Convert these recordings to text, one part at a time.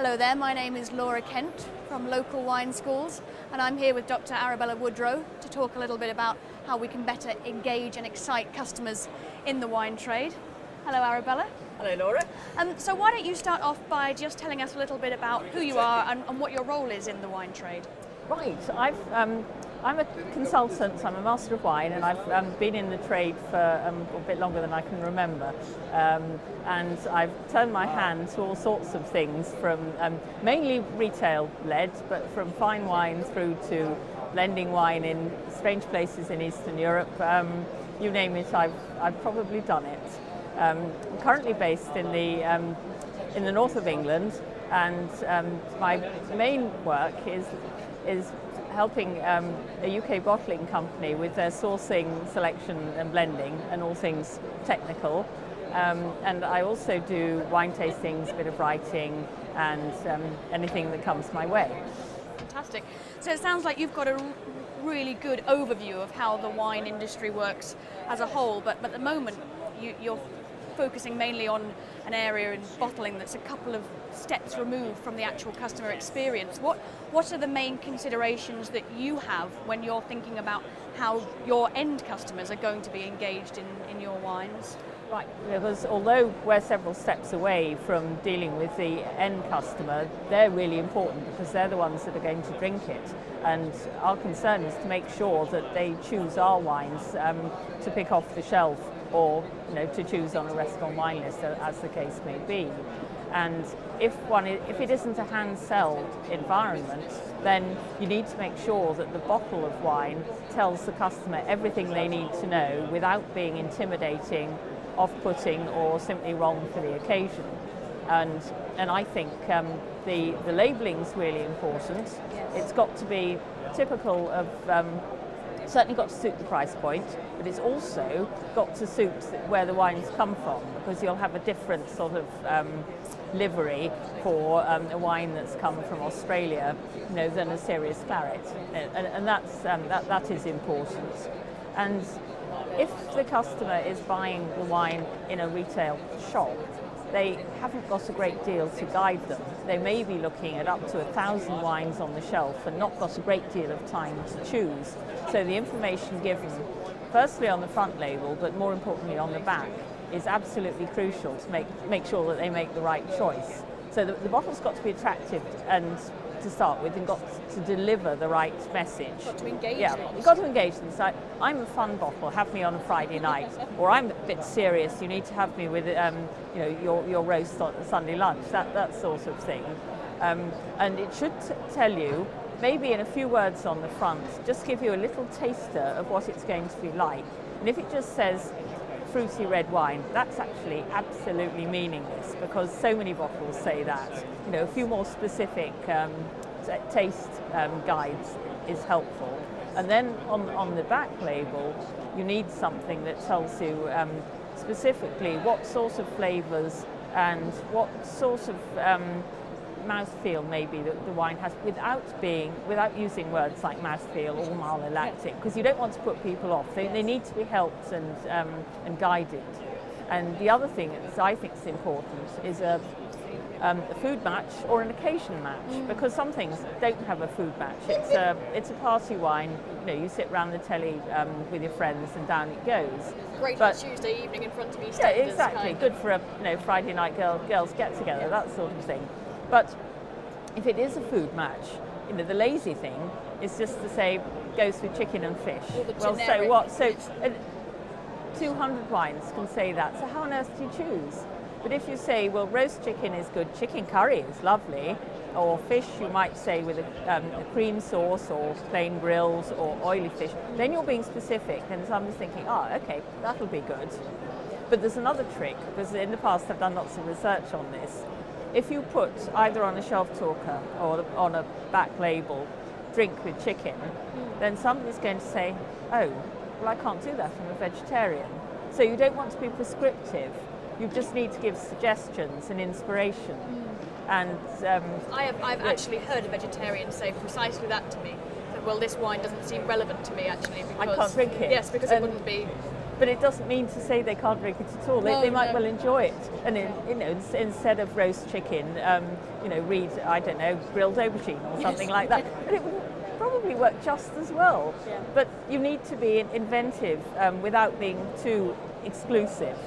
Hello there, my name is Laura Kent from Local Wine Schools, and I'm here with Dr. Arabella Woodrow to talk a little bit about how we can better engage and excite customers in the wine trade. Hello Arabella. Hello Laura. So why don't you start off by just telling us a little bit about who you are and what your role is in the wine trade. Right, I'm a consultant, I'm a Master of Wine, and I've been in the trade for a bit longer than I can remember. And I've turned my hand to all sorts of things, from mainly retail-led, but from fine wine through to blending wine in strange places in Eastern Europe. You name it, I've probably done it. I'm currently based in the north of England, and my main work is helping a UK bottling company with their sourcing, selection and blending and all things technical. And I also do wine tastings, a bit of writing and anything that comes my way. Fantastic. So it sounds like you've got a really good overview of how the wine industry works as a whole, but at the moment you're focusing mainly on an area in bottling that's a couple of steps removed from the actual customer experience. What are the main considerations that you have when you're thinking about how your end customers are going to be engaged in your wines? Right, because although we're several steps away from dealing with the end customer, they're really important because they're the ones that are going to drink it. And our concern is to make sure that they choose our wines to pick off the shelf, or to choose on a restaurant wine list, as the case may be. And if it isn't a hand-sold environment, then you need to make sure that the bottle of wine tells the customer everything they need to know without being intimidating, off-putting, or simply wrong for the occasion. And I think the labelling's really important. Yes. It's got to be typical of, certainly got to suit the price point, but it's also got to suit where the wines come from, because you'll have a different sort of livery for a wine that's come from Australia, than a serious claret, and that is important. And if the customer is buying the wine in a retail shop, they haven't got a great deal to guide them. They may be looking at up to 1,000 wines on the shelf and not got a great deal of time to choose. So the information given, firstly on the front label, but more importantly on the back, is absolutely crucial to make sure that they make the right choice. So the bottle's got to be attractive and to start with, and got to deliver the right message. Got to engage. Yeah, you've got to engage them. So I'm a fun bottle, have me on a Friday night, or I'm a bit serious, you need to have me with your roast on Sunday lunch, that sort of thing. And it should tell you, maybe in a few words on the front, just give you a little taster of what it's going to be like. And if it just says fruity red wine, that's actually absolutely meaningless, because so many bottles say that. A few more specific taste guides is helpful. And then on the back label, you need something that tells you specifically what sort of flavours and what sort of mouthfeel maybe that the wine has, without using words like mouthfeel or malolactic, because you don't want to put people off. They need to be helped and guided. And the other thing that I think is important is a food match or an occasion match, because some things don't have a food match. It's a party wine. You sit around the telly with your friends and down it goes. Great for Tuesday evening in front of EastEnders. Yeah, exactly. Good for a Friday night girls get together, that sort of thing. But if it is a food match, the lazy thing is just to say goes with chicken and fish. Well, so what? So 200 wines can say that. So how on earth do you choose? But if you say, well, roast chicken is good, chicken curry is lovely, or fish you might say with a cream sauce or plain grills or oily fish, then you're being specific, and someone's thinking, okay, that'll be good. But there's another trick, because in the past I've done lots of research on this. If you put either on a shelf talker or on a back label, drink with chicken, then somebody's going to say, oh, well, I can't do that, I'm a vegetarian. So you don't want to be prescriptive. You just need to give suggestions and inspiration. And I've actually heard a vegetarian say precisely that to me. That, well, this wine doesn't seem relevant to me actually, because I can't drink it. Yes, because it wouldn't be But it doesn't mean to say they can't drink it at all. They might well enjoy it, and instead of roast chicken, read, I don't know, grilled aubergine or something like that, and it would probably work just as well. Yeah. But you need to be inventive without being too exclusive.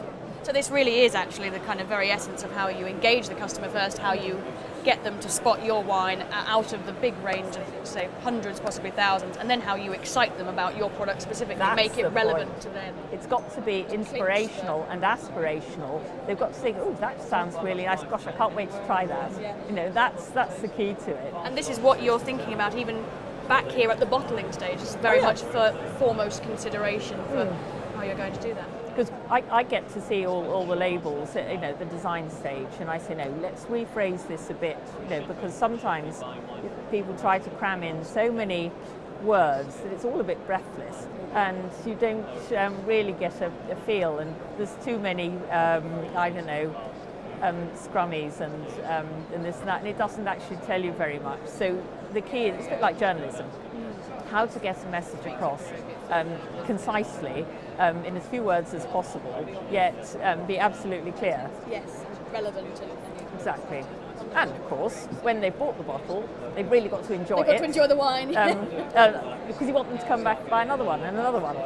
So this really is actually the kind of very essence of how you engage the customer first, how you get them to spot your wine out of the big range of, say, hundreds, possibly thousands, and then how you excite them about your product specifically, That's make it the relevant point. to them. It's got to be inspirational and aspirational. They've got to think, oh, that sounds really nice. Gosh, I can't wait to try that. Yeah. That's the key to it. And this is what you're thinking about even back here at the bottling stage. It's very much for foremost consideration for how you're going to do that. Because I get to see all the labels, the design stage, and I say, no, let's rephrase this a bit, because sometimes people try to cram in so many words that it's all a bit breathless, and you don't really get a feel, and there's too many, scrummies and this and that, and it doesn't actually tell you very much. So the key is, it's a bit like journalism, how to get a message across concisely, in as few words as possible, yet be absolutely clear. Yes, relevant. Exactly. And of course, when they've bought the bottle, they've really got to enjoy it. They've got to enjoy the wine. Because you want them to come back and buy another one and another one.